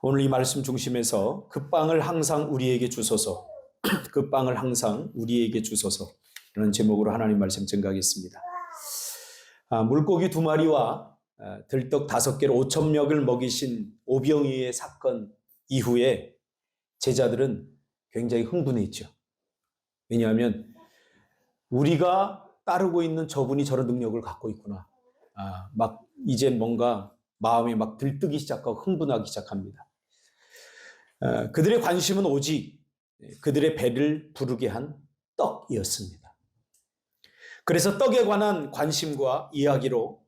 오늘 이 말씀 중심에서 그 빵을 항상 우리에게 주소서, 그 빵을 항상 우리에게 주소서 라는 제목으로 하나님 말씀 증거하겠습니다. 물고기 2마리와 들떡 5개로 5,000명을 먹이신 오병이의 사건 이후에 제자들은 굉장히 흥분했죠. 왜냐하면 우리가 따르고 있는 저분이 저런 능력을 갖고 있구나. 막 이제 뭔가 마음이 막 들뜨기 시작하고 흥분하기 시작합니다. 그들의 관심은 오직 그들의 배를 부르게 한 떡이었습니다. 그래서 떡에 관한 관심과 이야기로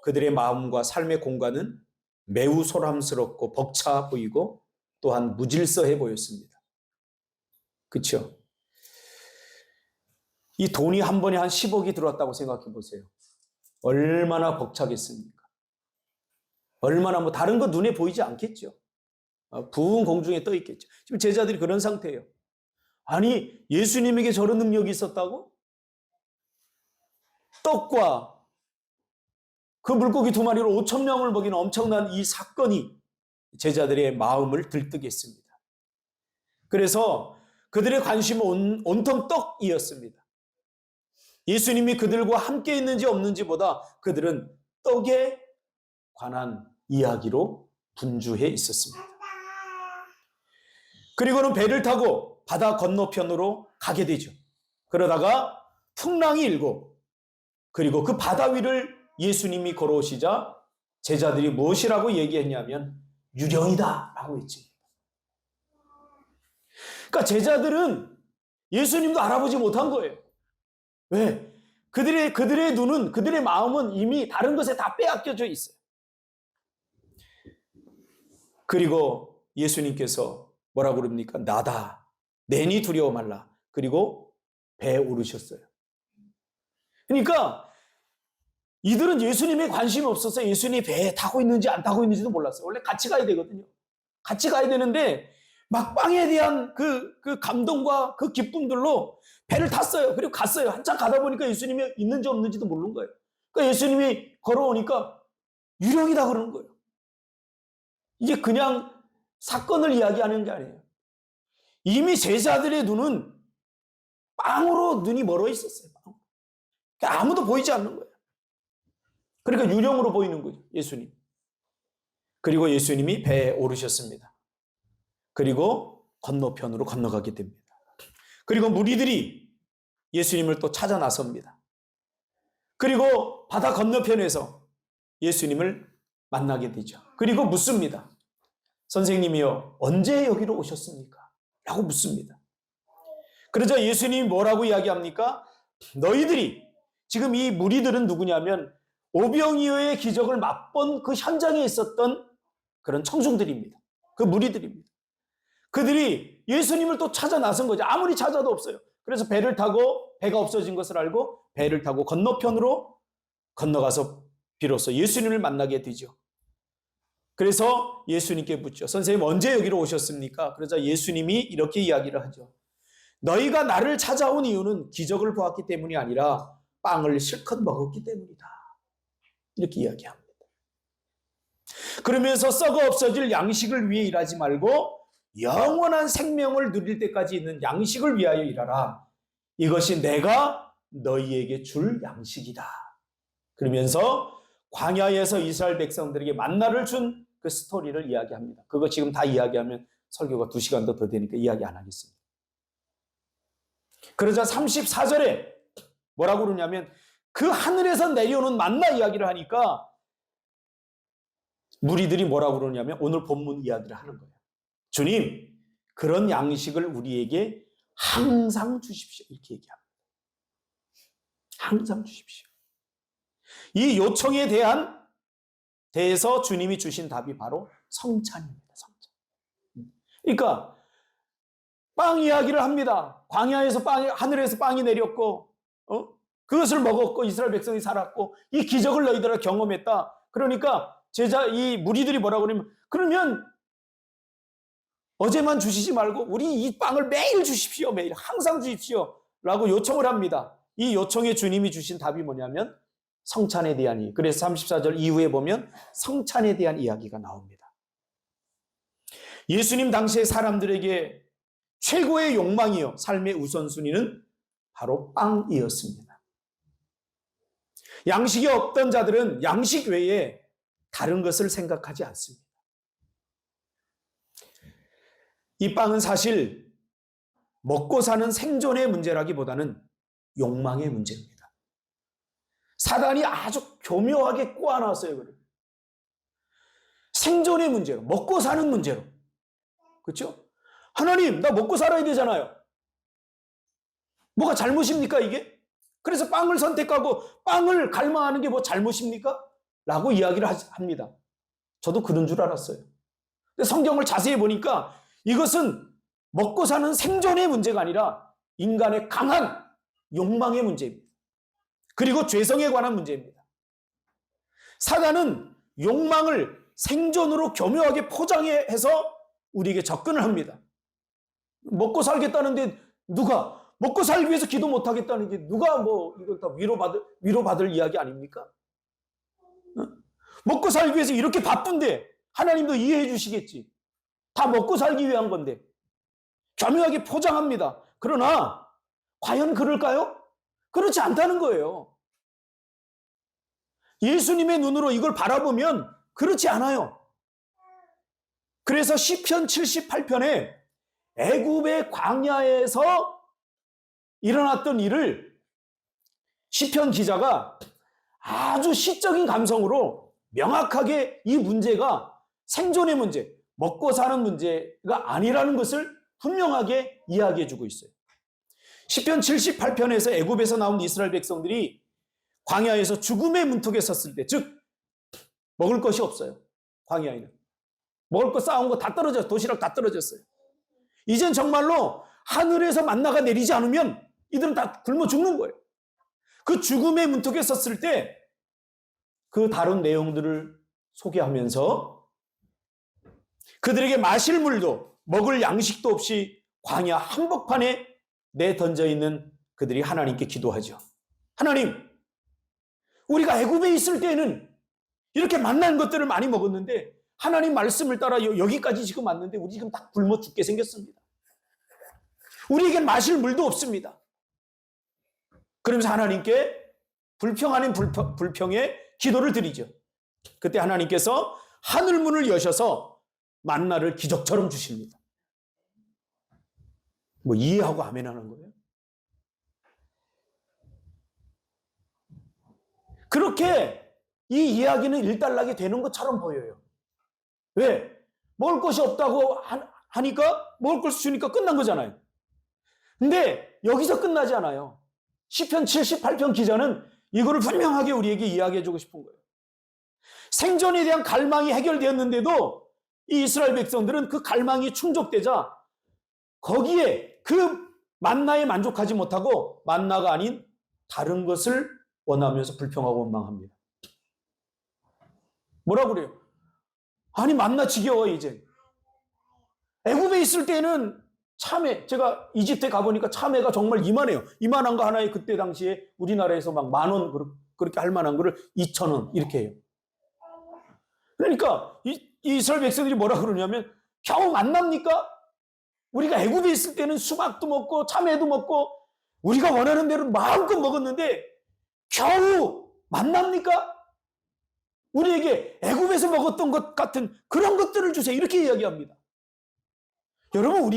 그들의 마음과 삶의 공간은 매우 소람스럽고 벅차 보이고 또한 무질서해 보였습니다. 그렇죠? 이 돈이 한 번에 한 10억이 들어왔다고 생각해 보세요. 얼마나 벅차겠습니까? 얼마나 다른 거 눈에 보이지 않겠죠. 부은 공중에 떠 있겠죠. 지금 제자들이 그런 상태예요. 아니, 예수님에게 저런 능력이 있었다고? 떡과 그 물고기 2마리로 5,000명을 먹이는 엄청난 이 사건이 제자들의 마음을 들뜨게 했습니다. 그래서 그들의 관심은 온통 떡이었습니다. 예수님이 그들과 함께 있는지 없는지보다 그들은 떡에 관한 이야기로 분주해 있었습니다. 그리고는 배를 타고 바다 건너편으로 가게 되죠. 그러다가 풍랑이 일고 그리고 그 바다 위를 예수님이 걸어오시자 제자들이 무엇이라고 얘기했냐면 유령이다 라고 했지. 그러니까 제자들은 예수님도 알아보지 못한 거예요. 왜? 그들의 눈은, 그들의 마음은 이미 다른 것에 다 빼앗겨져 있어요. 그리고 예수님께서 뭐라고 그럽니까? 나다. 내니 두려워 말라. 그리고 배에 오르셨어요. 그러니까 이들은 예수님에 관심이 없어서 예수님이 배에 타고 있는지 안 타고 있는지도 몰랐어요. 원래 같이 가야 되거든요. 같이 가야 되는데 막 빵에 대한 그 감동과 그 기쁨들로 배를 탔어요. 그리고 갔어요. 한참 가다 보니까 예수님이 있는지 없는지도 모르는 거예요. 그러니까 예수님이 걸어오니까 유령이다 그러는 거예요. 이게 그냥 사건을 이야기하는 게 아니에요. 이미 제자들의 눈은 빵으로 눈이 멀어 있었어요. 그러니까 아무도 보이지 않는 거예요. 그러니까 유령으로 보이는 거죠. 예수님. 그리고 예수님이 배에 오르셨습니다. 그리고 건너편으로 건너가게 됩니다. 그리고 무리들이 예수님을 또 찾아 나섭니다. 그리고 바다 건너편에서 예수님을 만나게 되죠. 그리고 묻습니다. 선생님이요, 언제 여기로 오셨습니까? 라고 묻습니다. 그러자 예수님이 뭐라고 이야기합니까? 너희들이, 지금 이 무리들은 누구냐면 오병이어의 기적을 맛본 그 현장에 있었던 그런 청중들입니다. 그 무리들입니다. 그들이 예수님을 또 찾아 나선 거죠. 아무리 찾아도 없어요. 그래서 배를 타고 배가 없어진 것을 알고 배를 타고 건너편으로 건너가서 비로소 예수님을 만나게 되죠. 그래서 예수님께 묻죠. 선생님 언제 여기로 오셨습니까? 그러자 예수님이 이렇게 이야기를 하죠. 너희가 나를 찾아온 이유는 기적을 보았기 때문이 아니라 빵을 실컷 먹었기 때문이다. 이렇게 이야기합니다. 그러면서 썩어 없어질 양식을 위해 일하지 말고 영원한 생명을 누릴 때까지 있는 양식을 위하여 일하라. 이것이 내가 너희에게 줄 양식이다. 그러면서 광야에서 이스라엘 백성들에게 만나를 준 그 스토리를 이야기합니다. 그거 지금 다 이야기하면 설교가 2시간도 더 되니까 이야기 안 하겠습니다. 그러자 34절에 뭐라고 그러냐면 그 하늘에서 내려오는 만나 이야기를 하니까 무리들이 뭐라고 그러냐면 오늘 본문 이야기를 하는 거예요. 주님, 그런 양식을 우리에게 항상 주십시오. 이렇게 얘기합니다. 항상 주십시오. 이 요청에 대해서 주님이 주신 답이 바로 성찬입니다. 성찬. 그러니까 빵 이야기를 합니다. 광야에서 하늘에서 빵이 내렸고, 그것을 먹었고 이스라엘 백성이 살았고 이 기적을 너희들아 경험했다. 그러니까 이 무리들이 뭐라고 그러면 어제만 주시지 말고 우리 이 빵을 매일 주십시오. 매일 항상 주십시오. 라고 요청을 합니다. 이 요청에 주님이 주신 답이 뭐냐면 성찬에 대한 이야기. 그래서 34절 이후에 보면 성찬에 대한 이야기가 나옵니다. 예수님 당시의 사람들에게 최고의 욕망이요, 삶의 우선순위는 바로 빵이었습니다. 양식이 없던 자들은 양식 외에 다른 것을 생각하지 않습니다. 이 빵은 사실 먹고 사는 생존의 문제라기보다는 욕망의 문제입니다. 사단이 아주 교묘하게 꼬아놨어요. 그래요. 생존의 문제로, 먹고 사는 문제로. 그렇죠? 하나님, 나 먹고 살아야 되잖아요. 뭐가 잘못입니까, 이게? 그래서 빵을 선택하고 빵을 갈망하는 게 뭐 잘못입니까? 라고 이야기를 합니다. 저도 그런 줄 알았어요. 근데 성경을 자세히 보니까 이것은 먹고 사는 생존의 문제가 아니라 인간의 강한 욕망의 문제입니다. 그리고 죄성에 관한 문제입니다. 사단은 욕망을 생존으로 교묘하게 포장해서 우리에게 접근을 합니다. 먹고 살겠다는데 누가 먹고 살기 위해서 기도 못 하겠다는 게 누가 뭐 이걸 다 위로받을 이야기 아닙니까? 먹고 살기 위해서 이렇게 바쁜데 하나님도 이해해 주시겠지. 다 먹고 살기 위한 건데 교묘하게 포장합니다. 그러나 과연 그럴까요? 그렇지 않다는 거예요. 예수님의 눈으로 이걸 바라보면 그렇지 않아요. 그래서 시편 78편에 애굽의 광야에서 일어났던 일을 시편 기자가 아주 시적인 감성으로 명확하게 이 문제가 생존의 문제, 먹고 사는 문제가 아니라는 것을 분명하게 이야기해 주고 있어요. 시편 78편에서 애굽에서 나온 이스라엘 백성들이 광야에서 죽음의 문턱에 섰을 때, 즉 먹을 것이 없어요. 광야에는 먹을 거 쌓아온 거 다 떨어졌어요. 도시락 다 떨어졌어요. 이젠 정말로 하늘에서 만나가 내리지 않으면 이들은 다 굶어 죽는 거예요. 그 죽음의 문턱에 섰을 때 그 다른 내용들을 소개하면서 그들에게 마실 물도 먹을 양식도 없이 광야 한복판에 내던져 있는 그들이 하나님께 기도하죠. 하나님, 우리가 애굽에 있을 때에는 이렇게 만난 것들을 많이 먹었는데 하나님 말씀을 따라 여기까지 지금 왔는데 우리 지금 다 굶어 죽게 생겼습니다. 우리에겐 마실 물도 없습니다. 그러면서 하나님께 불평 아닌 불평의 기도를 드리죠. 그때 하나님께서 하늘문을 여셔서 만나를 기적처럼 주십니다. 뭐 이해하고 아멘 하는 거예요? 그렇게 이 이야기는 일단락이 되는 것처럼 보여요. 왜? 먹을 것이 없다고 하니까 먹을 것을 주니까 끝난 거잖아요. 근데 여기서 끝나지 않아요. 시편 78편 기자는 이거를 분명하게 우리에게 이야기해주고 싶은 거예요. 생존에 대한 갈망이 해결되었는데도 이 이스라엘 백성들은 그 갈망이 충족되자 거기에 그 만나에 만족하지 못하고 만나가 아닌 다른 것을 원하면서 불평하고 원망합니다. 뭐라고 그래요? 아니 만나 지겨워 이제. 애굽에 있을 때는 참외, 제가 이집트에 가보니까 참외가 정말 이만해요. 이만한 거 하나에 그때 당시에 우리나라에서 막 10,000원 그렇게 할 만한 거를 2,000원 이렇게 해요. 그러니까 이 이스라엘 백성들이 뭐라 그러냐면 겨우 만납니까? 우리가 애굽에 있을 때는 수박도 먹고 참외도 먹고 우리가 원하는 대로 마음껏 먹었는데 겨우 만납니까? 우리에게 애굽에서 먹었던 것 같은 그런 것들을 주세요. 이렇게 이야기합니다. 여러분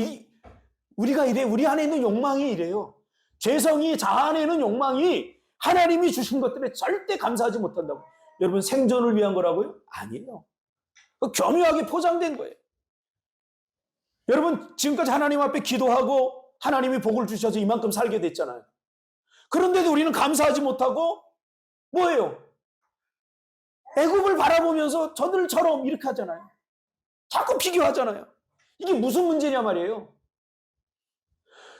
우리가 이래, 우리 안에 있는 욕망이 이래요. 죄성이 자아내는 있는 욕망이 하나님이 주신 것들에 절대 감사하지 못한다고. 여러분 생존을 위한 거라고요? 아니에요. 교묘하게 포장된 거예요. 여러분 지금까지 하나님 앞에 기도하고 하나님이 복을 주셔서 이만큼 살게 됐잖아요. 그런데도 우리는 감사하지 못하고 뭐예요? 애굽을 바라보면서 저들처럼 이렇게 하잖아요. 자꾸 비교하잖아요. 이게 무슨 문제냐 말이에요.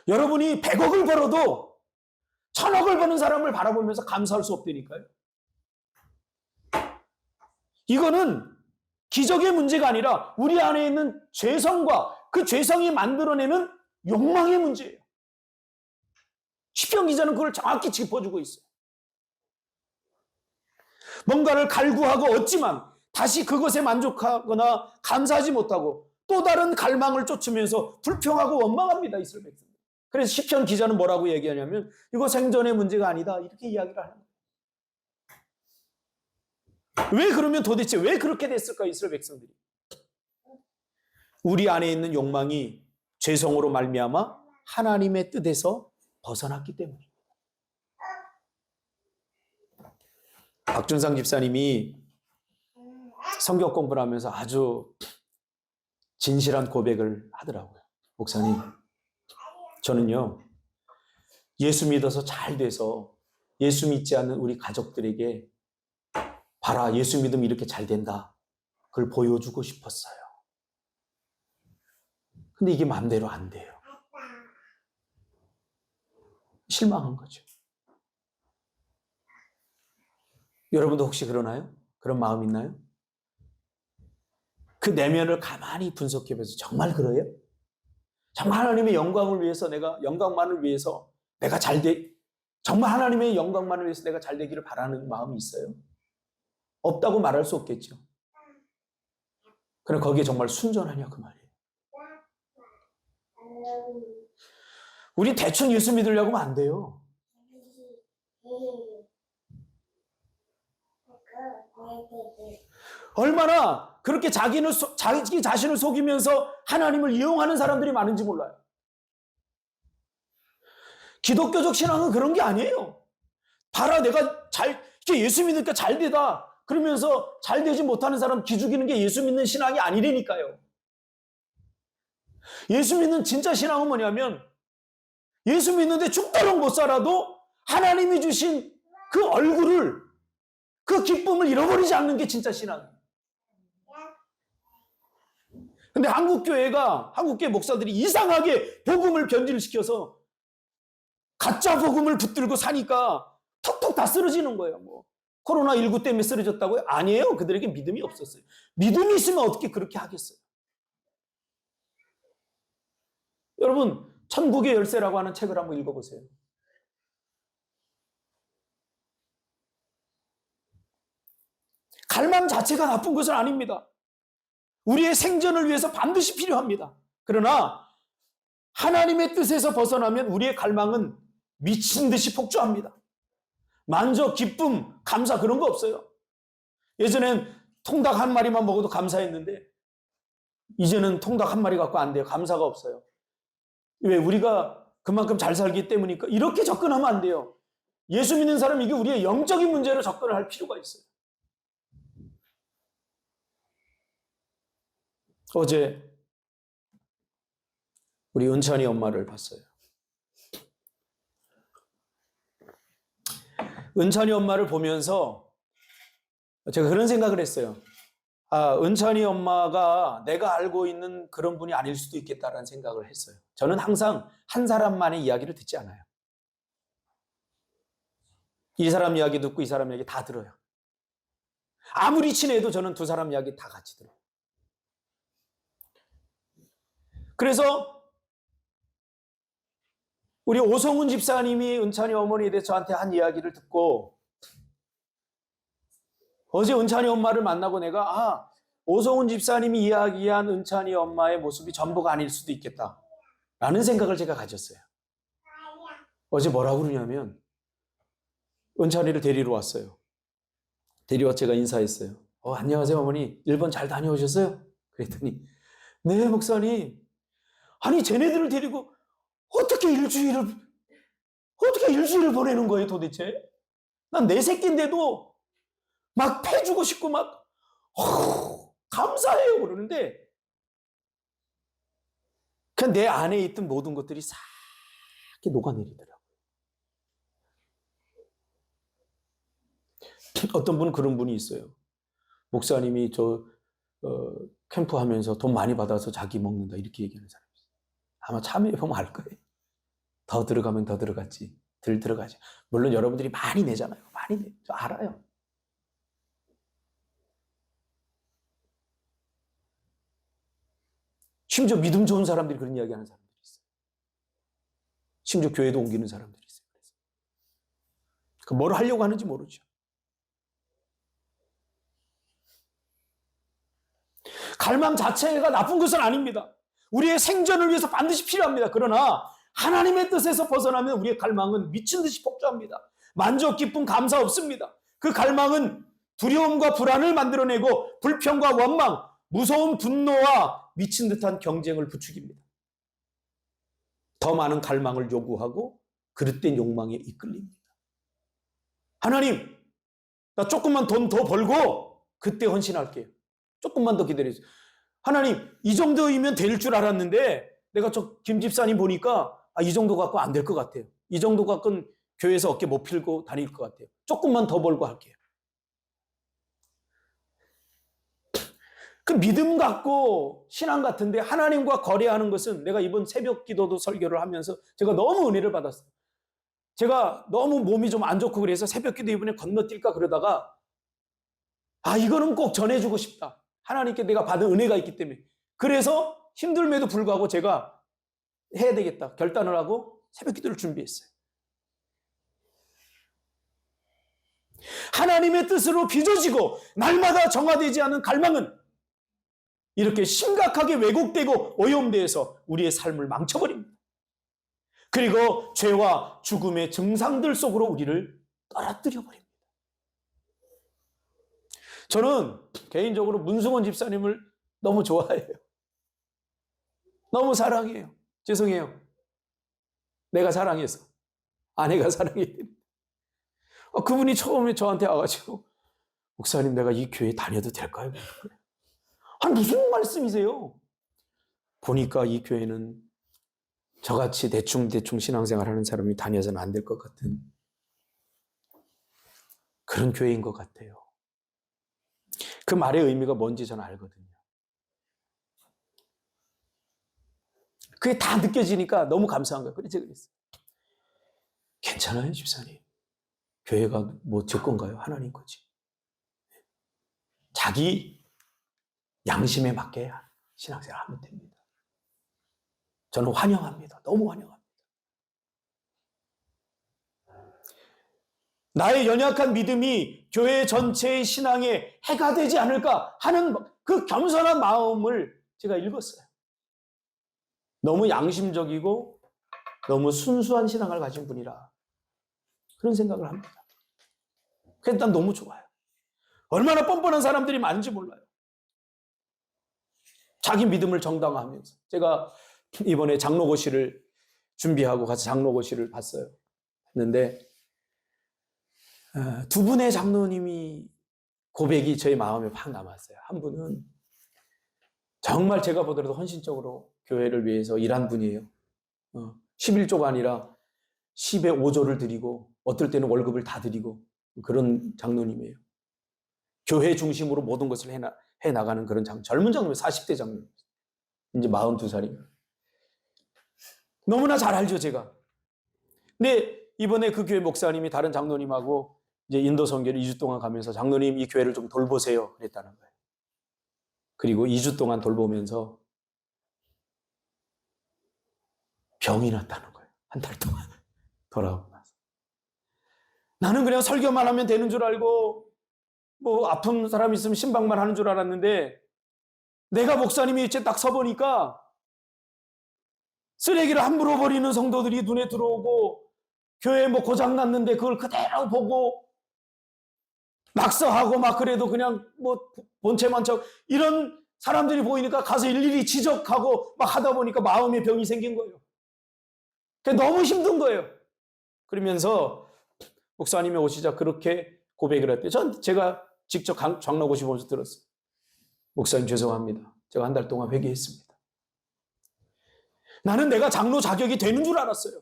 여러분이 100억을 벌어도 1,000억을 버는 사람을 바라보면서 감사할 수 없다니까요. 이거는 기적의 문제가 아니라 우리 안에 있는 죄성과 그 죄성이 만들어내는 욕망의 문제예요. 시편 기자는 그걸 정확히 짚어주고 있어요. 뭔가를 갈구하고 얻지만 다시 그것에 만족하거나 감사하지 못하고 또 다른 갈망을 쫓으면서 불평하고 원망합니다. 이스라엘 백성들. 그래서 시편 기자는 뭐라고 얘기하냐면 이거 생존의 문제가 아니다 이렇게 이야기를 하는 거예요. 왜 그러면 도대체 왜 그렇게 됐을까 이스라엘 백성들이? 우리 안에 있는 욕망이 죄성으로 말미암아 하나님의 뜻에서 벗어났기 때문입니다. 박준상 집사님이 성경 공부를 하면서 아주 진실한 고백을 하더라고요. 목사님, 저는요 예수 믿어서 잘 돼서 예수 믿지 않는 우리 가족들에게 봐라, 예수 믿으면 이렇게 잘 된다, 그걸 보여주고 싶었어요. 근데 이게 마음대로 안 돼요. 실망한 거죠. 여러분도 혹시 그러나요? 그런 마음 있나요? 그 내면을 가만히 분석해 보세요. 정말 그래요? 정말 하나님의 영광을 위해서 영광만을 위해서 정말 하나님의 영광만을 위해서 내가 잘 되기를 바라는 마음이 있어요? 없다고 말할 수 없겠죠. 그럼 거기에 정말 순전하냐 그 말이에요. 우리 대충 예수 믿으려고 하면 안 돼요. 얼마나 그렇게 자기 자신을 속이면서 하나님을 이용하는 사람들이 많은지 몰라요. 기독교적 신앙은 그런 게 아니에요. 봐라, 내가 이렇게 예수 믿으니까 잘 되다 그러면서 잘 되지 못하는 사람 기죽이는 게 예수 믿는 신앙이 아니라니까요. 예수 믿는 진짜 신앙은 뭐냐면 예수 믿는데 죽도록 못 살아도 하나님이 주신 그 얼굴을, 그 기쁨을 잃어버리지 않는 게 진짜 신앙이에요. 근데 한국교회 목사들이 이상하게 복음을 변질시켜서 가짜 복음을 붙들고 사니까 톡톡 다 쓰러지는 거예요. 코로나19 때문에 쓰러졌다고요? 아니에요. 그들에게 믿음이 없었어요. 믿음이 있으면 어떻게 그렇게 하겠어요? 여러분, 천국의 열쇠라고 하는 책을 한번 읽어보세요. 갈망 자체가 나쁜 것은 아닙니다. 우리의 생존을 위해서 반드시 필요합니다. 그러나 하나님의 뜻에서 벗어나면 우리의 갈망은 미친 듯이 폭주합니다. 만족, 기쁨, 감사 그런 거 없어요. 예전엔 통닭 한 마리만 먹어도 감사했는데 이제는 통닭 한 마리 갖고 안 돼요. 감사가 없어요. 왜? 우리가 그만큼 잘 살기 때문이니까. 이렇게 접근하면 안 돼요. 예수 믿는 사람, 이게 우리의 영적인 문제로 접근을 할 필요가 있어요. 어제 우리 은찬이 엄마를 봤어요. 은찬이 엄마를 보면서 제가 그런 생각을 했어요. 은찬이 엄마가 내가 알고 있는 그런 분이 아닐 수도 있겠다라는 생각을 했어요. 저는 항상 한 사람만의 이야기를 듣지 않아요. 이 사람 이야기 듣고 이 사람 이야기 다 들어요. 아무리 친해도 저는 두 사람 이야기 다 같이 들어요. 그래서 우리 오성훈 집사님이 은찬이 어머니에 대해서 저한테 한 이야기를 듣고 어제 은찬이 엄마를 만나고 내가 오성훈 집사님이 이야기한 은찬이 엄마의 모습이 전부가 아닐 수도 있겠다 라는 생각을 제가 가졌어요. 어제 뭐라고 그러냐면 은찬이를 데리러 왔어요. 데리러 제가 인사했어요. 안녕하세요 어머니, 일본 잘 다녀오셨어요? 그랬더니 네 목사님, 아니 쟤네들을 데리고 어떻게 일주일을 보내는 거예요 도대체? 난 내 새끼인데도 막 패주고 싶고 막 감사해요 그러는데 그냥 내 안에 있던 모든 것들이 싹 이렇게 녹아내리더라고요. 어떤 분은 그런 분이 있어요. 목사님이 캠프 하면서 돈 많이 받아서 자기 먹는다 이렇게 얘기하는 사람이 있어요. 아마 참여해보면 알 거예요. 더 들어가면 더 들어갔지, 덜 들어가지. 물론 여러분들이 많이 내잖아요. 많이 내. 저 알아요. 심지어 믿음 좋은 사람들이 그런 이야기하는 사람들이 있어요. 심지어 교회도 옮기는 사람들이 있어요. 그래서 뭘 하려고 하는지 모르죠. 갈망 자체가 나쁜 것은 아닙니다. 우리의 생존을 위해서 반드시 필요합니다. 그러나 하나님의 뜻에서 벗어나면 우리의 갈망은 미친 듯이 폭주합니다. 만족, 기쁨, 감사 없습니다. 그 갈망은 두려움과 불안을 만들어내고 불평과 원망, 무서운 분노와 미친 듯한 경쟁을 부추깁니다. 더 많은 갈망을 요구하고 그릇된 욕망에 이끌립니다. 하나님, 나 조금만 돈 더 벌고 그때 헌신할게요. 조금만 더 기다려주세요. 하나님, 이 정도이면 될 줄 알았는데 내가 저 김 집사님 보니까 이 정도 갖고 안 될 것 같아요. 이 정도 갖고는 교회에서 어깨 못 펴고 다닐 것 같아요. 조금만 더 벌고 할게요. 그 믿음 갖고 신앙 같은데 하나님과 거래하는 것은, 내가 이번 새벽 기도도 설교를 하면서 제가 너무 은혜를 받았어요. 제가 너무 몸이 좀 안 좋고 그래서 새벽 기도 이번에 건너뛸까 그러다가 이거는 꼭 전해주고 싶다. 하나님께 내가 받은 은혜가 있기 때문에. 그래서 힘들음에도 불구하고 제가 해야 되겠다 결단을 하고 새벽 기도를 준비했어요. 하나님의 뜻으로 빚어지고 날마다 정화되지 않은 갈망은 이렇게 심각하게 왜곡되고 오염되어서 우리의 삶을 망쳐버립니다. 그리고 죄와 죽음의 증상들 속으로 우리를 떨어뜨려 버립니다. 저는 개인적으로 문승원 집사님을 너무 좋아해요. 너무 사랑해요. 죄송해요. 내가 사랑해서. 아내가 사랑해야 됩니다. 그분이 처음에 저한테 와가지고, 목사님 내가 이 교회 다녀도 될까요? 무슨 말씀이세요? 보니까 이 교회는 저같이 대충 신앙생활하는 사람이 다녀서는 안 될 것 같은 그런 교회인 것 같아요. 그 말의 의미가 뭔지 저는 알거든요. 그게 다 느껴지니까 너무 감사한 거예요. 그래서 제가 그랬어요. 괜찮아요, 집사님. 교회가 뭐 제 건가요? 하나님 거지. 자기 양심에 맞게 신앙생활 하면 됩니다. 저는 환영합니다. 너무 환영합니다. 나의 연약한 믿음이 교회 전체의 신앙에 해가 되지 않을까 하는 그 겸손한 마음을 제가 읽었어요. 너무 양심적이고 너무 순수한 신앙을 가진 분이라 그런 생각을 합니다. 그래서 난 너무 좋아요. 얼마나 뻔뻔한 사람들이 많은지 몰라요. 자기 믿음을 정당화하면서. 제가 이번에 장로고시를 준비하고 가서 장로고시를 봤어요. 했는데 두 분의 장로님이 고백이 저의 마음에 확 남았어요. 한 분은 정말 제가 보더라도 헌신적으로 교회를 위해서 일한 분이에요. 11조가 아니라 10의 5조를 드리고 어떨 때는 월급을 다 드리고 그런 장로님이에요. 교회 중심으로 모든 것을 해나가는 그런 젊은 장로님, 40대 장로님. 이제 42살이에요. 너무나 잘 알죠, 제가. 근데 이번에 그 교회 목사님이 다른 장로님하고 이제 인도 선교를 2주 동안 가면서 장로님 이 교회를 좀 돌보세요 그랬다는 거예요. 그리고 2주 동안 돌보면서 병이 났다는 거예요. 한 달 동안 돌아오고 나서. 나는 그냥 설교만 하면 되는 줄 알고 뭐 아픈 사람 있으면 신방만 하는 줄 알았는데 내가 목사님이 이제 딱 서보니까 쓰레기를 함부로 버리는 성도들이 눈에 들어오고 교회 뭐 고장 났는데 그걸 그대로 보고 낙서하고 막 그래도 그냥 뭐 본체만 쳐 이런 사람들이 보이니까 가서 일일이 지적하고 막 하다 보니까 마음의 병이 생긴 거예요. 그게 너무 힘든 거예요. 그러면서 목사님이 오시자 그렇게 고백을 했대요. 제가 직접 장로고시 보면서 들었어요. 목사님 죄송합니다. 제가 한 달 동안 회개했습니다. 나는 내가 장로 자격이 되는 줄 알았어요.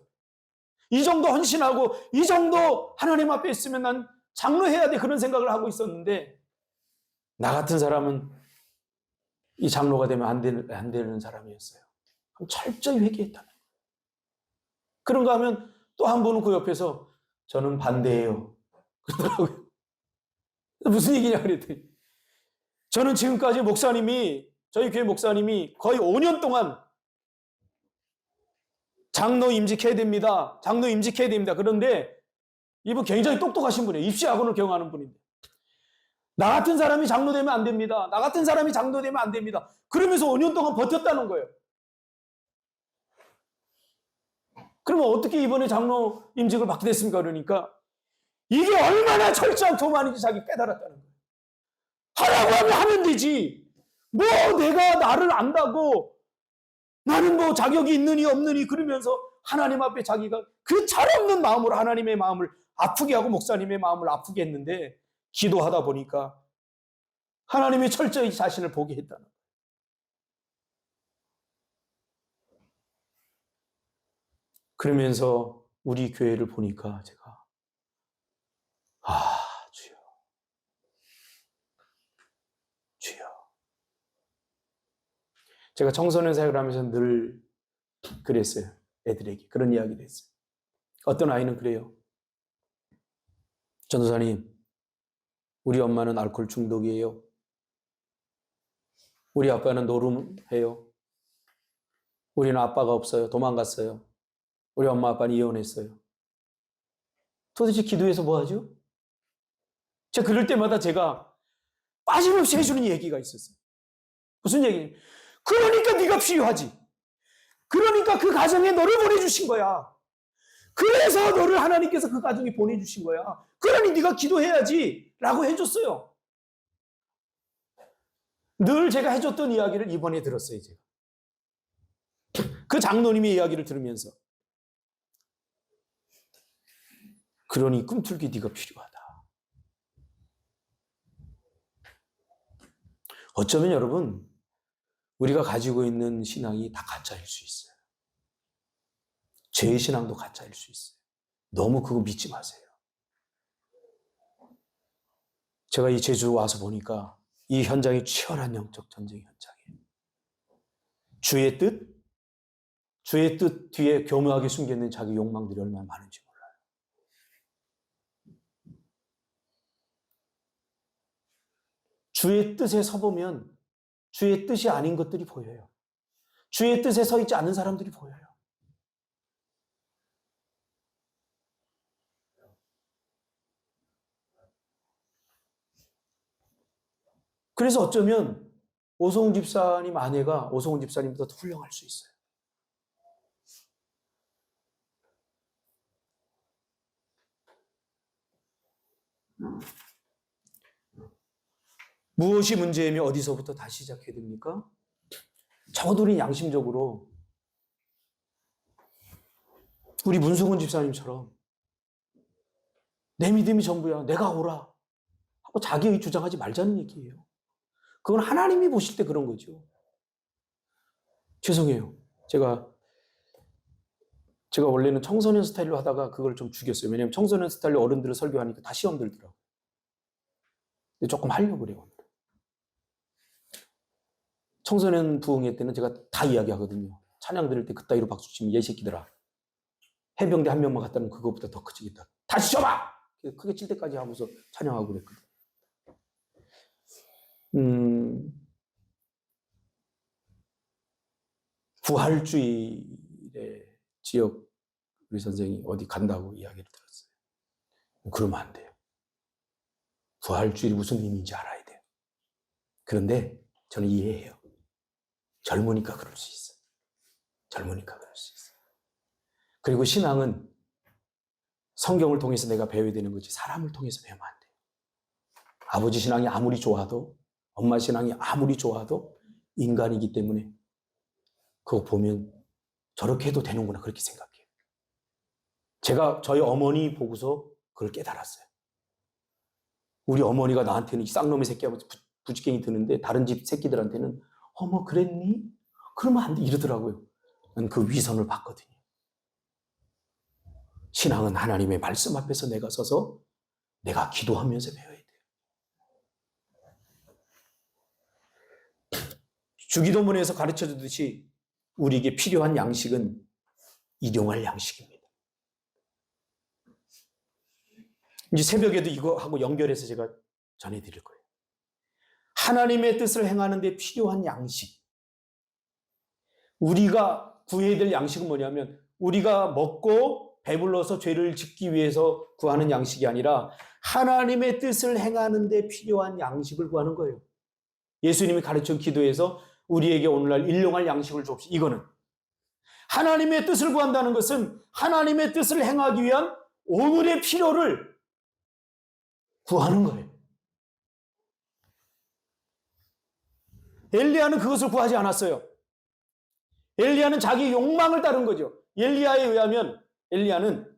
이 정도 헌신하고 이 정도 하나님 앞에 있으면 난 장로해야 돼 그런 생각을 하고 있었는데 나 같은 사람은 이 장로가 되면 안 되는 사람이었어요. 그럼 철저히 회개했다는 거예요. 그런가 하면 또 한 분은 그 옆에서 저는 반대해요. 그러더라고요. 무슨 얘기냐 그랬더니 저는 지금까지 저희 교회 목사님이 거의 5년 동안 장로 임직해야 됩니다. 장로 임직해야 됩니다. 그런데 이분 굉장히 똑똑하신 분이에요. 입시학원을 경영하는 분인데 나 같은 사람이 장로 되면 안 됩니다. 나 같은 사람이 장로 되면 안 됩니다. 그러면서 5년 동안 버텼다는 거예요. 그러면 어떻게 이번에 장로 임직을 받게 됐습니까? 그러니까 이게 얼마나 철저한 교만인지 자기 깨달았다는 거예요. 하라고 하면 하면 되지. 뭐 내가 나를 안다고 나는 뭐 자격이 있느니 없느니 그러면서 하나님 앞에 자기가 그 철없는 마음으로 하나님의 마음을 아프게 하고 목사님의 마음을 아프게 했는데 기도하다 보니까 하나님이 철저히 자신을 보게 했다는 거예요. 그러면서 우리 교회를 보니까 제가 주여 주여 제가 청소년 사역을 하면서 늘 그랬어요. 애들에게 그런 이야기를 했어요. 어떤 아이는 그래요. 전도사님, 우리 엄마는 알코올 중독이에요. 우리 아빠는 노름해요. 우리는 아빠가 없어요. 도망갔어요. 우리 엄마 아빠는 이혼했어요. 도대체 기도해서 뭐 하죠? 제가 그럴 때마다 제가 빠짐없이 해주는 얘기가 있었어요. 무슨 얘기냐? 그러니까 네가 필요하지. 그러니까 그 가정에 너를 보내주신 거야. 그래서 너를 하나님께서 그 가정에 보내주신 거야. 그러니 네가 기도해야지 라고 해줬어요. 늘 제가 해줬던 이야기를 이번에 들었어요. 제가. 그 장로님의 이야기를 들으면서 그러니 꿈틀기 네가 필요하다. 어쩌면 여러분 우리가 가지고 있는 신앙이 다 가짜일 수 있어요. 제 신앙도 가짜일 수 있어요. 너무 그거 믿지 마세요. 제가 이 제주 와서 보니까 이 현장이 치열한 영적 전쟁 현장이에요. 주의 뜻 뒤에 교묘하게 숨겨있는 자기 욕망들이 얼마나 많은지 몰라요. 주의 뜻에 서보면 주의 뜻이 아닌 것들이 보여요. 주의 뜻에 서 있지 않는 사람들이 보여요. 그래서 어쩌면 오성훈 집사님 아내가 오성훈 집사님보다 더 훌륭할 수 있어요. 무엇이 문제이며 어디서부터 다시 시작해야 됩니까? 적어도 우리 양심적으로 우리 문성훈 집사님처럼 내 믿음이 전부야. 내가 오라. 하고 자기의 주장하지 말자는 얘기예요. 그건 하나님이 보실 때 그런 거죠. 죄송해요. 제가 원래는 청소년 스타일로 하다가 그걸 좀 죽였어요. 왜냐하면 청소년 스타일로 어른들을 설교하니까 다 시험 들더라고요. 근데 조금 하려고 그래요. 오늘. 청소년 부흥회 때는 제가 다 이야기하거든요. 찬양 들을 때 그따위로 박수 치면 얘 새끼들아. 해병대 한 명만 갔다면 그거보다 더 커지겠다. 다시 쳐봐! 크게 칠 때까지 하고서 찬양하고 그랬거든. 부활주일에 지역 우리 선생이 어디 간다고 이야기를 들었어요. 그러면 안 돼요. 부활주일이 무슨 의미인지 알아야 돼요. 그런데 저는 이해해요. 젊으니까 그럴 수 있어요. 젊으니까 그럴 수 있어요. 그리고 신앙은 성경을 통해서 내가 배워야 되는 거지 사람을 통해서 배우면 안 돼요. 아버지 신앙이 아무리 좋아도 엄마 신앙이 아무리 좋아도 인간이기 때문에 그거 보면 저렇게 해도 되는구나 그렇게 생각해요. 제가 저희 어머니 보고서 그걸 깨달았어요. 우리 어머니가 나한테는 이 쌍놈의 새끼하고 부지깽이 드는데 다른 집 새끼들한테는 어머 그랬니? 그러면 안 돼 이러더라고요. 난 그 위선을 봤거든요. 신앙은 하나님의 말씀 앞에서 내가 서서 내가 기도하면서 배워야 돼요. 주기도문에서 가르쳐주듯이 우리에게 필요한 양식은 일용할 양식입니다. 이제 새벽에도 이거하고 연결해서 제가 전해드릴 거예요. 하나님의 뜻을 행하는 데 필요한 양식. 우리가 구해야 될 양식은 뭐냐면 우리가 먹고 배불러서 죄를 짓기 위해서 구하는 양식이 아니라 하나님의 뜻을 행하는 데 필요한 양식을 구하는 거예요. 예수님이 가르친 기도에서 우리에게 오늘날 일용할 양식을 주옵시고, 이거는 하나님의 뜻을 구한다는 것은 하나님의 뜻을 행하기 위한 오늘의 필요를 구하는 거예요. 엘리야는 그것을 구하지 않았어요. 엘리야는 자기 욕망을 따른 거죠. 엘리야에 의하면 엘리야는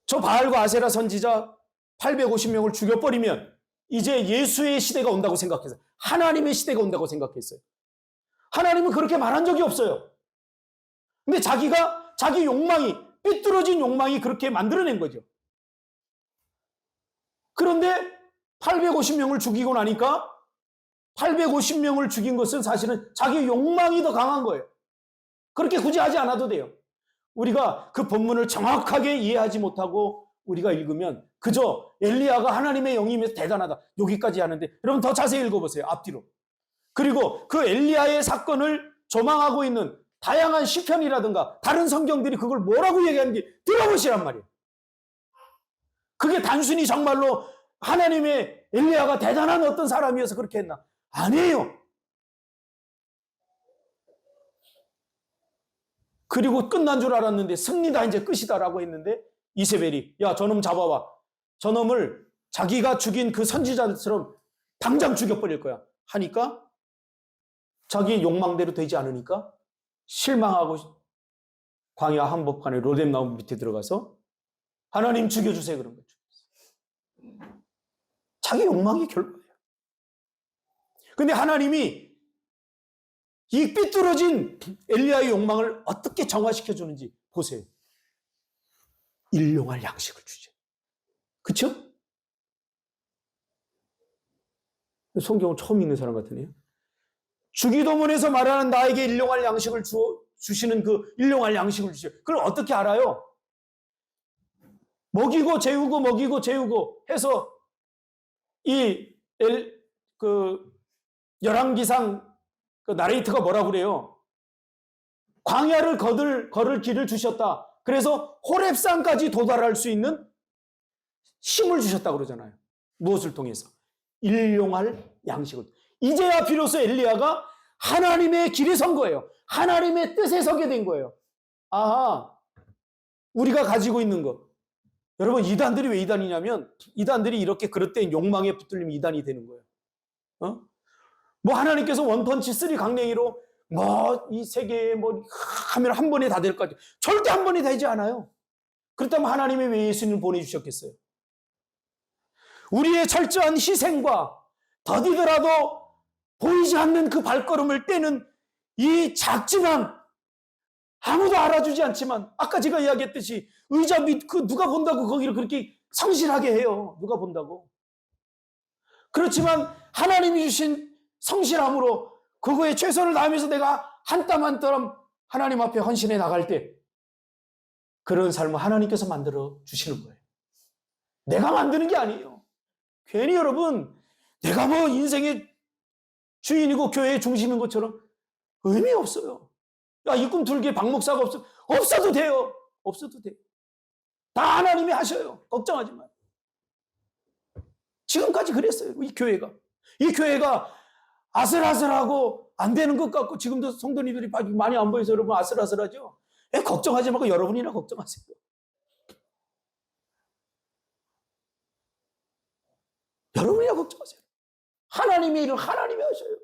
저 바알과 아세라 선지자 850명을 죽여버리면 이제 예수의 시대가 온다고 생각했어요. 하나님의 시대가 온다고 생각했어요. 하나님은 그렇게 말한 적이 없어요. 근데 자기가 자기 욕망이, 삐뚤어진 욕망이 그렇게 만들어낸 거죠. 그런데 850명을 죽이고 나니까 850명을 죽인 것은 사실은 자기 욕망이 더 강한 거예요. 그렇게 굳이 하지 않아도 돼요. 우리가 그 본문을 정확하게 이해하지 못하고 우리가 읽으면 그저 엘리야가 하나님의 영이면서 대단하다, 여기까지 하는데, 여러분 더 자세히 읽어보세요. 앞뒤로. 그리고 그 엘리야의 사건을 조망하고 있는 다양한 시편이라든가 다른 성경들이 그걸 뭐라고 얘기하는지 들어보시란 말이에요. 그게 단순히 정말로 하나님의 엘리야가 대단한 어떤 사람이어서 그렇게 했나? 아니에요. 그리고 끝난 줄 알았는데 승리다, 이제 끝이다라고 했는데 이세벨이 야, 저놈 잡아와. 저놈을 자기가 죽인 그 선지자처럼 당장 죽여버릴 거야 하니까 자기 욕망대로 되지 않으니까 실망하고 광야 한복판에 로뎀 나무 밑에 들어가서 하나님 죽여주세요 그런 거죠. 자기 욕망이 결과예요. 근데 하나님이 이 삐뚤어진 엘리야의 욕망을 어떻게 정화시켜 주는지 보세요. 일용할 양식을 주죠. 그렇죠? 성경을 처음 읽는 사람 같으네요. 주기도문에서 말하는 나에게 일용할 양식을 주시는 그 일용할 양식을 주시죠. 그걸 어떻게 알아요? 먹이고 재우고 먹이고 재우고 해서 열왕기상 그 나레이트가 뭐라고 그래요? 광야를 걸을 길을 주셨다. 그래서 호렙산까지 도달할 수 있는 힘을 주셨다고 그러잖아요. 무엇을 통해서? 일용할 양식을. 이제야 비로소 엘리야가 하나님의 길에 선 거예요. 하나님의 뜻에 서게 된 거예요. 아하, 우리가 가지고 있는 것. 여러분, 이단들이 왜 이단이냐면 이단들이 이렇게 그릇된 욕망에 붙들리면 이단이 되는 거예요. 뭐 하나님께서 원펀치 쓰리 강냉이로 뭐 이 세계에 뭐 하면 한 번에 다 될 것 같아요. 절대 한 번에 되지 않아요. 그렇다면 하나님이 왜 예수님을 보내주셨겠어요? 우리의 철저한 희생과 더디더라도 보이지 않는 그 발걸음을 떼는 이 작지만 아무도 알아주지 않지만 아까 제가 이야기했듯이 의자 밑 그 누가 본다고 거기를 그렇게 성실하게 해요. 누가 본다고. 그렇지만 하나님이 주신 성실함으로 그거에 최선을 다하면서 내가 한 땀 한 땀 하나님 앞에 헌신해 나갈 때 그런 삶을 하나님께서 만들어 주시는 거예요. 내가 만드는 게 아니에요. 괜히 여러분 내가 뭐 인생의 주인이고 교회의 중심인 것처럼 의미 없어요. 야, 이 꿈 들기에 박 목사가 없어도 돼요. 없어도 돼요. 다 하나님이 하셔요. 걱정하지 마요. 지금까지 그랬어요. 이 교회가. 이 교회가 아슬아슬하고 안 되는 것 같고 지금도 성도님들이 많이 안 보여서 여러분 아슬아슬하죠. 걱정하지 말고 여러분이나 걱정하세요. 여러분이나 걱정하세요. 하나님의 일을 하나님이 하셔요.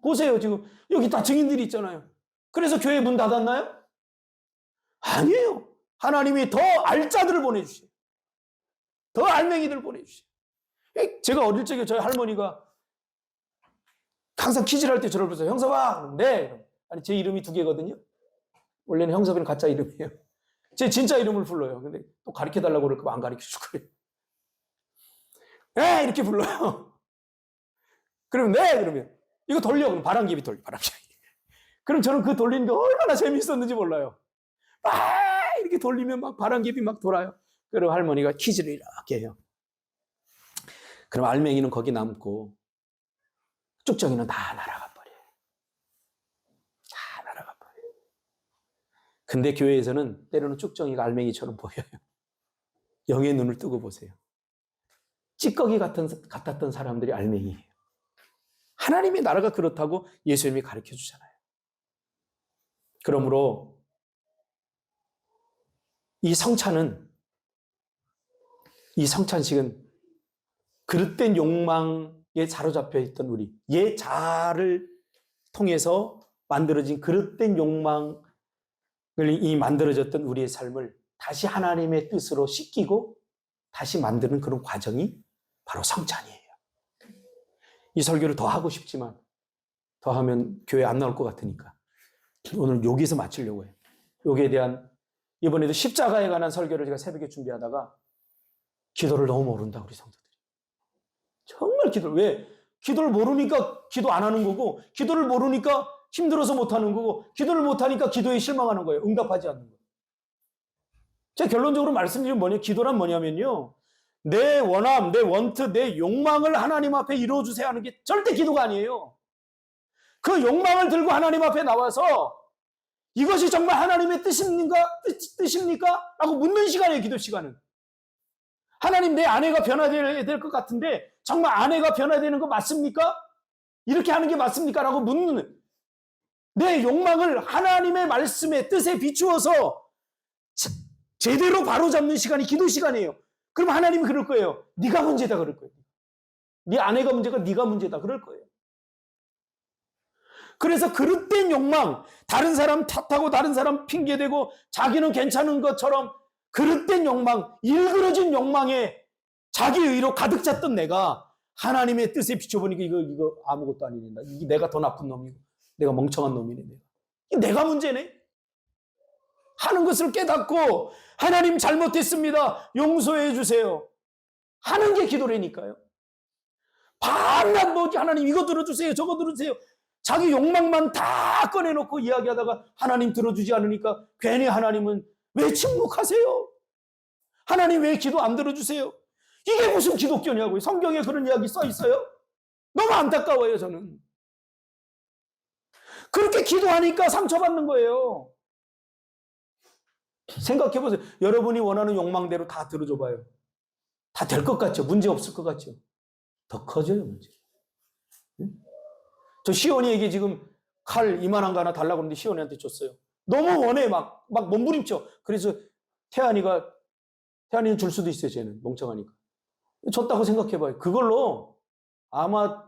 보세요. 지금 여기 다 증인들이 있잖아요. 그래서 교회 문 닫았나요? 아니에요. 하나님이 더 알짜들을 보내주셔요. 더 알맹이들 보내주셔요. 제가 어릴 적에 저희 할머니가 항상 퀴즈를 할 때 저를 불러서 형섭아, 네. 아니 제 이름이 두 개거든요. 원래는 형섭이는 가짜 이름이에요. 제 진짜 이름을 불러요. 근데 또 가르쳐달라고 그럴까 안 가르쳐줄 거예요. 네, 이렇게 불러요. 그러면 네, 그러면 이거 돌려. 그럼 바람개비 돌려. 바람개비. 그럼 저는 그 돌리는 게 얼마나 재미있었는지 몰라요. 막 이렇게 돌리면 막 바람개비 막 돌아요. 그리고 할머니가 퀴즈를 이렇게 해요. 그럼 알맹이는 거기 남고 쭉정이는 다 날아가 버려요. 다 날아가 버려요. 근데 교회에서는 때로는 쭉정이가 알맹이처럼 보여요. 영의 눈을 뜨고 보세요. 찌꺼기 같았던 사람들이 알맹이에요. 하나님의 나라가 그렇다고 예수님이 가르쳐 주잖아요. 그러므로 이 성찬식은 그릇된 욕망에 사로잡혀 있던 우리, 옛 자아를 통해서 만들어진 그릇된 욕망을 만들어졌던 우리의 삶을 다시 하나님의 뜻으로 씻기고 다시 만드는 그런 과정이 바로 성찬이에요. 이 설교를 더 하고 싶지만 더 하면 교회 안 나올 것 같으니까 오늘 여기서 마치려고 해요. 여기에 대한 이번에도 십자가에 관한 설교를 제가 새벽에 준비하다가 기도를 너무 모른다 우리 성도들이. 정말 왜? 기도를 모르니까 기도 안 하는 거고, 기도를 모르니까 힘들어서 못 하는 거고, 기도를 못 하니까 기도에 실망하는 거예요. 응답하지 않는 거예요. 제가 결론적으로 말씀드리면 기도란 뭐냐면요, 내 원함, 내 원트, 내 욕망을 하나님 앞에 이루어주세요 하는 게 절대 기도가 아니에요. 그 욕망을 들고 하나님 앞에 나와서 이것이 정말 하나님의 뜻입니까? 라고 묻는 시간이에요, 기도 시간은. 하나님, 내 아내가 변화되어야 될 것 같은데 정말 아내가 변화되는 거 맞습니까? 이렇게 하는 게 맞습니까? 라고 묻는, 내 욕망을 하나님의 말씀의 뜻에 비추어서 제대로 바로잡는 시간이 기도 시간이에요. 그럼 하나님이 그럴 거예요. 네가 문제다 그럴 거예요. 네 아내가 문제가 네가 문제다 그럴 거예요. 그래서 그릇된 욕망, 다른 사람 탓하고 다른 사람 핑계대고 자기는 괜찮은 것처럼 그릇된 욕망, 일그러진 욕망에 자기 의로 가득 찼던 내가 하나님의 뜻에 비춰보니까 이거 아무것도 아니네. 이게 내가 더 나쁜 놈이고 내가 멍청한 놈이네. 내가 문제네. 하는 것을 깨닫고 하나님 잘못했습니다. 용서해 주세요. 하는 게 기도라니까요. 밤낮 하나님 이거 들어주세요. 저거 들어주세요. 자기 욕망만 다 꺼내놓고 이야기하다가 하나님 들어주지 않으니까 괜히 하나님은 왜 침묵하세요? 하나님 왜 기도 안 들어주세요? 이게 무슨 기독교냐고요. 성경에 그런 이야기 써 있어요? 너무 안타까워요, 저는. 그렇게 기도하니까 상처받는 거예요. 생각해보세요. 여러분이 원하는 욕망대로 다 들어줘봐요. 다 될 것 같죠? 문제 없을 것 같죠? 더 커져요, 문제. 저 시온이에게 지금 칼 이만한 거 하나 달라고 하는데 시온이한테 줬어요. 너무 원해, 막 몸부림쳐. 그래서 태안이는 줄 수도 있어요, 쟤는. 멍청하니까. 줬다고 생각해봐요. 그걸로 아마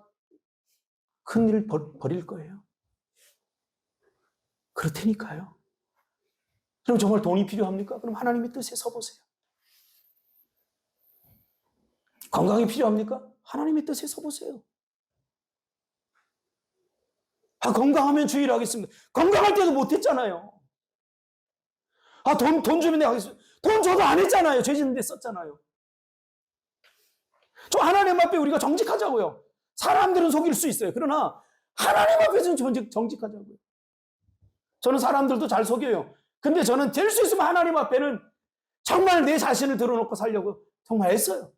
큰일 벌일 거예요. 그렇다니까요. 그럼 정말 돈이 필요합니까? 그럼 하나님의 뜻에 서보세요. 건강이 필요합니까? 하나님의 뜻에 서보세요. 건강하면 주의를 하겠습니다. 건강할 때도 못했잖아요. 돈 주면 내가 하겠습니다. 돈 줘도 안 했잖아요. 죄 짓는 데 썼잖아요. 저 하나님 앞에 우리가 정직하자고요. 사람들은 속일 수 있어요. 그러나 하나님 앞에서는 정직하자고요. 저는 사람들도 잘 속여요. 근데 저는 될 수 있으면 하나님 앞에는 정말 내 자신을 드러놓고 살려고 정말 애써요.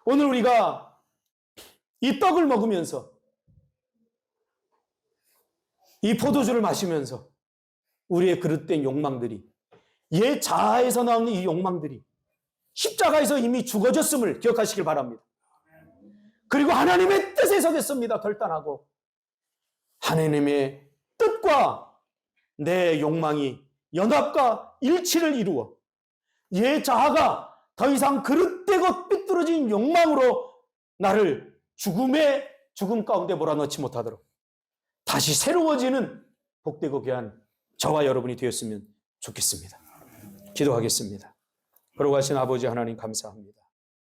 오늘 우리가 이 떡을 먹으면서 이 포도주를 마시면서 우리의 그릇된 욕망들이, 옛 자아에서 나오는 이 욕망들이 십자가에서 이미 죽어졌음을 기억하시길 바랍니다. 그리고 하나님의 뜻에 서겠습니다. 결단하고 하나님의 뜻과 내 욕망이 연합과 일치를 이루어 옛 자아가 더 이상 그릇되고 삐뚤어진 욕망으로 나를 죽음 가운데 몰아넣지 못하도록 다시 새로워지는 복되고 귀한 저와 여러분이 되었으면 좋겠습니다. 기도하겠습니다. 거룩하신 아버지 하나님 감사합니다.